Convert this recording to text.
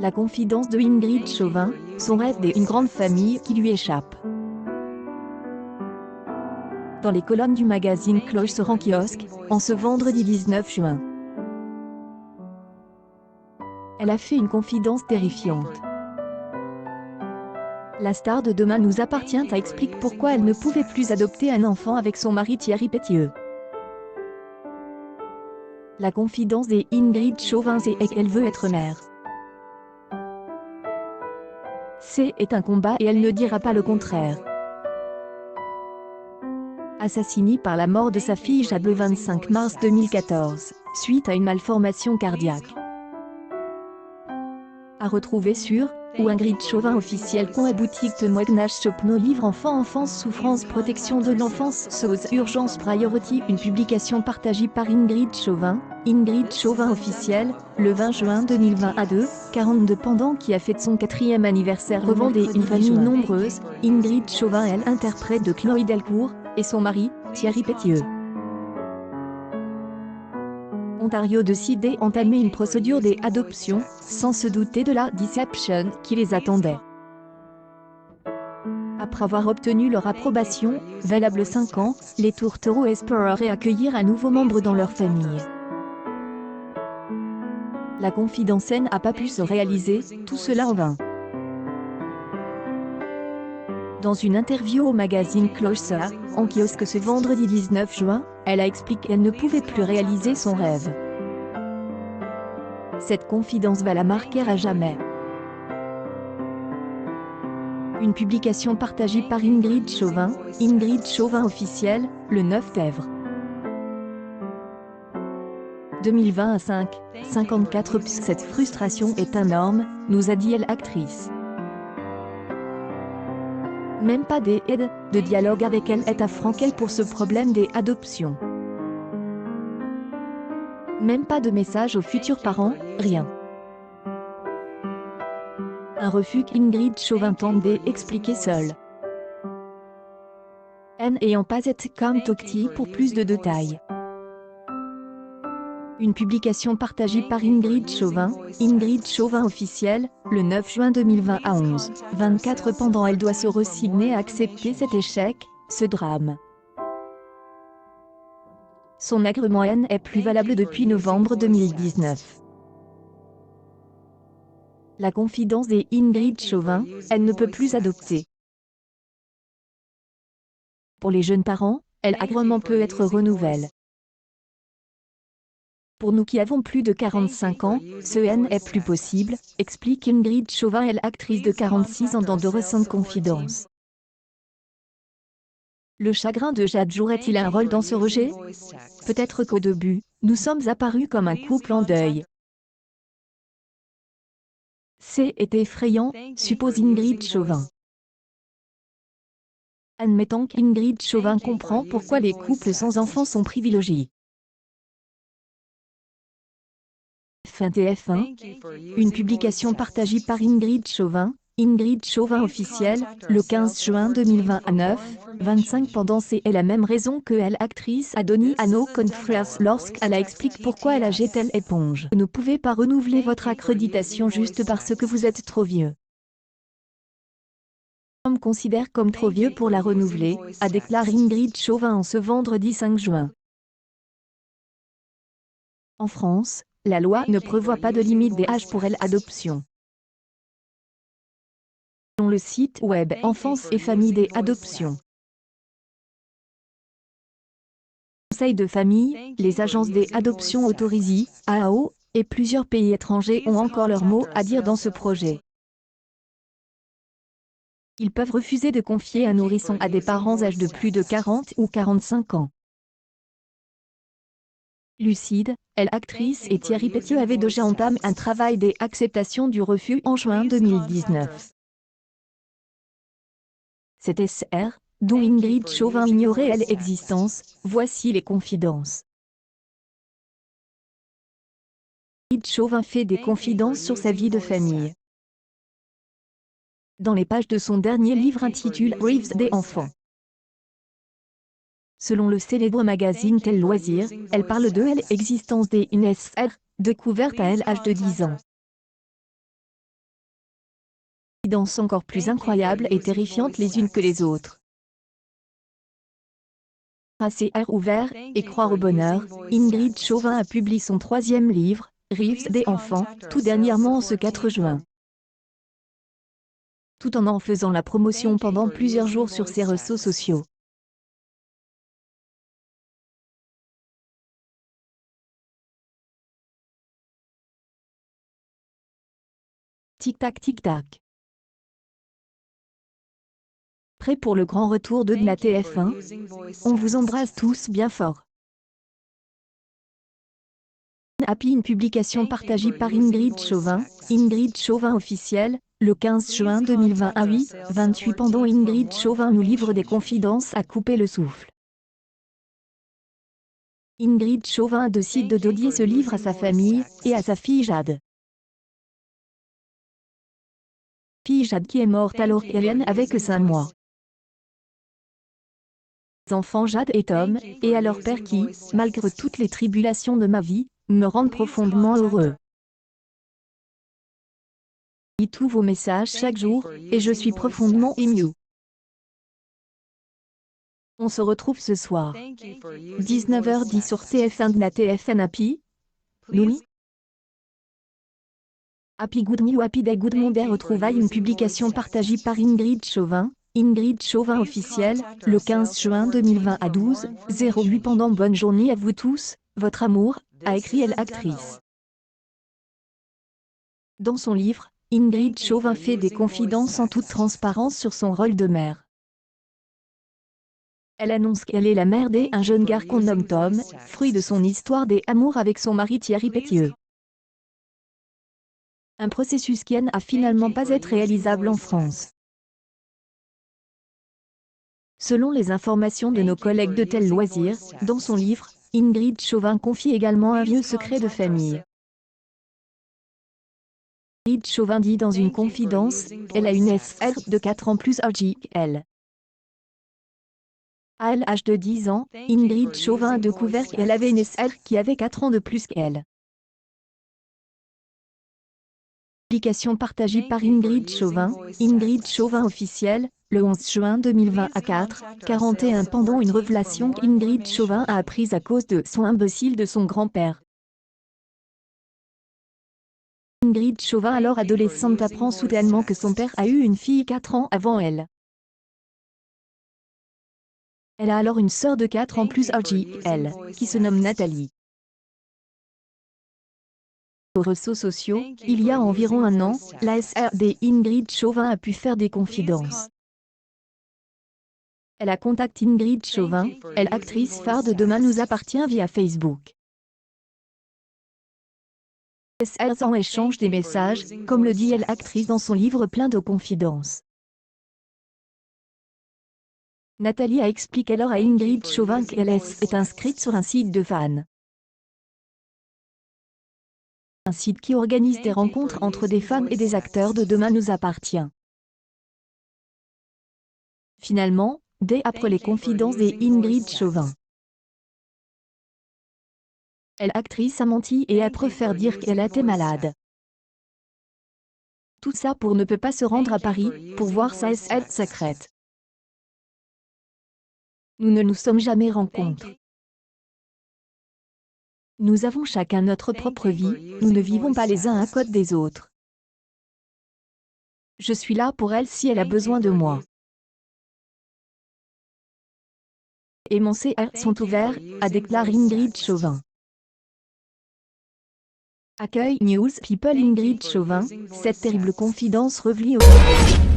La confidence de Ingrid Chauvin, son rêve d'une grande famille qui lui échappe. Dans les colonnes du magazine Cloche sur en kiosque, en ce vendredi 19 juin. Elle a fait une confidence terrifiante. La star de Demain nous appartient à explique pourquoi elle ne pouvait plus adopter un enfant avec son mari Thierry Pétieux. La confidence des Ingrid Chauvin est qu'elle veut être mère. C'est un combat et elle ne dira pas le contraire. Assassinée par la mort de sa fille Jade le 25 mars 2014, suite à une malformation cardiaque. À retrouver sur ou Ingrid Chauvin officiel com et boutique témoignage shop nos livres enfance souffrance protection de l'enfance SOS urgence priority une publication partagée par Ingrid Chauvin officiel, le 20 juin 2022, 42 pendant qui a fêté son 4e anniversaire revendait une famille nombreuse, Ingrid Chauvin elle interprète de Chloé Delcourt, et son mari, Thierry Pétieux. Ontario décidé d'entamer une procédure d'adoption, sans se douter de la déception qui les attendait. Après avoir obtenu leur approbation, valable 5 ans, les tourtereaux espéraient accueillir un nouveau membre dans leur famille. La confidence n'a pas pu se réaliser, tout cela en vain. Dans une interview au magazine Cloche en kiosque ce vendredi 19 juin, elle a expliqué qu'elle ne pouvait plus réaliser son rêve. Cette confidence va la marquer à jamais. Une publication partagée par Ingrid Chauvin officielle, le 9 février 2020 à 5:54. Cette frustration est énorme, nous a dit l'actrice. Même pas d'aide, de dialogue avec elle est à Frankel pour ce problème des adoptions. Même pas de message aux futurs parents, rien. Un refus qu'Ingrid Chauvin tente d'expliquer seule. Elle n'ayant pas été contactée pour plus de détails. Une publication partagée par Ingrid Chauvin officielle, le 9 juin 2020 à 11:24 pendant elle doit se resigner à accepter cet échec, ce drame. Son agrément est plus valable depuis novembre 2019. La confidence des Ingrid Chauvin, elle ne peut plus adopter. Pour les jeunes parents, l'agrément peut être renouvelé. Pour nous qui avons plus de 45 ans, ce n'est plus possible, explique Ingrid Chauvin, actrice de 46 ans dans de récentes confidences. Le chagrin de Jade jouerait-il un rôle dans ce rejet? Peut-être qu'au début, nous sommes apparus comme un couple en deuil. C'est effrayant, suppose Ingrid Chauvin. Admettons qu'Ingrid Chauvin comprend pourquoi les couples sans enfants sont privilégiés. Fin TF1. Une publication partagée par Ingrid Chauvin officielle, le 15 juin 2020 à 9:25 pendant c'est la même raison que l'actrice a donné à nos confrères lorsqu'elle explique pourquoi elle a jeté l'éponge. Vous ne pouvez pas renouveler votre accréditation juste parce que vous êtes trop vieux. On me considère comme trop vieux pour la renouveler, a déclaré Ingrid Chauvin en ce vendredi 5 juin. En France, la loi ne prévoit pas de limite d'âge pour l'adoption. Selon le site web Enfance et Famille des Adoptions. Conseil de famille, les agences des adoptions autorisées, AAO, et plusieurs pays étrangers ont encore leur mot à dire dans ce projet. Ils peuvent refuser de confier un nourrisson à des parents âgés de plus de 40 ou 45 ans. Lucide, l'actrice et Thierry Pétieux avaient déjà entamé un travail d'acceptation du refus en juin 2019. Cet SR, dont Ingrid Chauvin ignorait l'existence, voici les confidences. Ingrid Chauvin fait des confidences sur sa vie de famille. Dans les pages de son dernier livre intitulé Rêves des enfants. Selon le célèbre magazine Tel Loisir, elle parle de l'existence des NSR, découverte à l'âge de 10 ans. confidences encore plus incroyables et terrifiantes les unes que les autres. Assez air ouvert et croire au bonheur, Ingrid Chauvin a publié son 3e livre, Rêves des enfants, tout dernièrement ce 4 juin. Tout en faisant la promotion pendant plusieurs jours sur ses réseaux sociaux. Tic-tac tic-tac. Prêt pour le grand retour de la TF1? On vous embrasse tous bien fort. Happy, une publication partagée par Ingrid Chauvin officielle, le 15 juin 2020 à 8h28 pendant Ingrid Chauvin nous livre des confidences à couper le souffle. Ingrid Chauvin décide de dédier ce livre à sa famille et à sa fille Jade. Fille Jade qui est morte alors qu'Hélène avait que 5 mois. Enfants Jade et Tom, et à leur père qui, malgré toutes les tribulations de ma vie, me rendent profondément heureux. Je lis tous vos messages chaque jour, et je suis profondément ému. On se retrouve ce soir. 19h10 sur TF1 de la TF1 Happy. Nous. Happy Good New Happy Day Good Monday retrouvailles une publication partagée par Ingrid Chauvin officielle, le 15 juin 2020 à 12h08 pendant bonne journée à vous tous, votre amour, a écrit l'actrice. Dans son livre, Ingrid Chauvin fait des confidences en toute transparence sur son rôle de mère. Elle annonce qu'elle est la mère d'un jeune gars qu'on nomme Tom, fruit de son histoire d'amour avec son mari Thierry Pétieux. Un processus qui n'a finalement pas été réalisable en France. Selon les informations de nos collègues de Tel Loisirs, dans son livre, Ingrid Chauvin confie également un vieux secret de famille. Ingrid Chauvin dit dans une confidence, elle a une sœur de 4 ans plus âgée qu'elle. À l'âge de 10 ans, Ingrid Chauvin a découvert qu'elle avait une sœur qui avait 4 ans de plus qu'elle. Publication partagée par Ingrid Chauvin officielle, le 11 juin 2020 à 4h41 pendant une révélation qu'Ingrid Chauvin a apprise à cause de son imbécile de son grand-père. Ingrid Chauvin, alors adolescente, apprend soudainement que son père a eu une fille 4 ans avant elle. Elle a alors une sœur de 4 ans plus âgée qu'elle, qui se nomme Nathalie. Aux réseaux sociaux, il y a environ un an, la sœur d'Ingrid Chauvin a pu faire des confidences. Elle a contacté Ingrid Chauvin, l'actrice phare de Demain nous appartient via Facebook. Elles en échangent des messages, comme le dit l'actrice dans son livre plein de confidences. Nathalie a expliqué alors à Ingrid Chauvin qu'elle est inscrite sur un site de fans. Un site qui organise des rencontres entre des fans et des acteurs de Demain nous appartient. Finalement, dès après les confidences d'Ingrid Chauvin, l'actrice a menti et a préféré dire qu'elle était malade. Tout ça pour ne peut pas se rendre à Paris, pour voir sa sœur secrète. Nous ne nous sommes jamais rencontrés. Nous avons chacun notre propre vie, nous ne vivons pas les uns à côté des autres. Je suis là pour elle si elle a besoin de moi. Et mon CR sont ouverts, a déclaré Ingrid Chauvin. Accueil News People Ingrid Chauvin, cette terrible confidence revenue au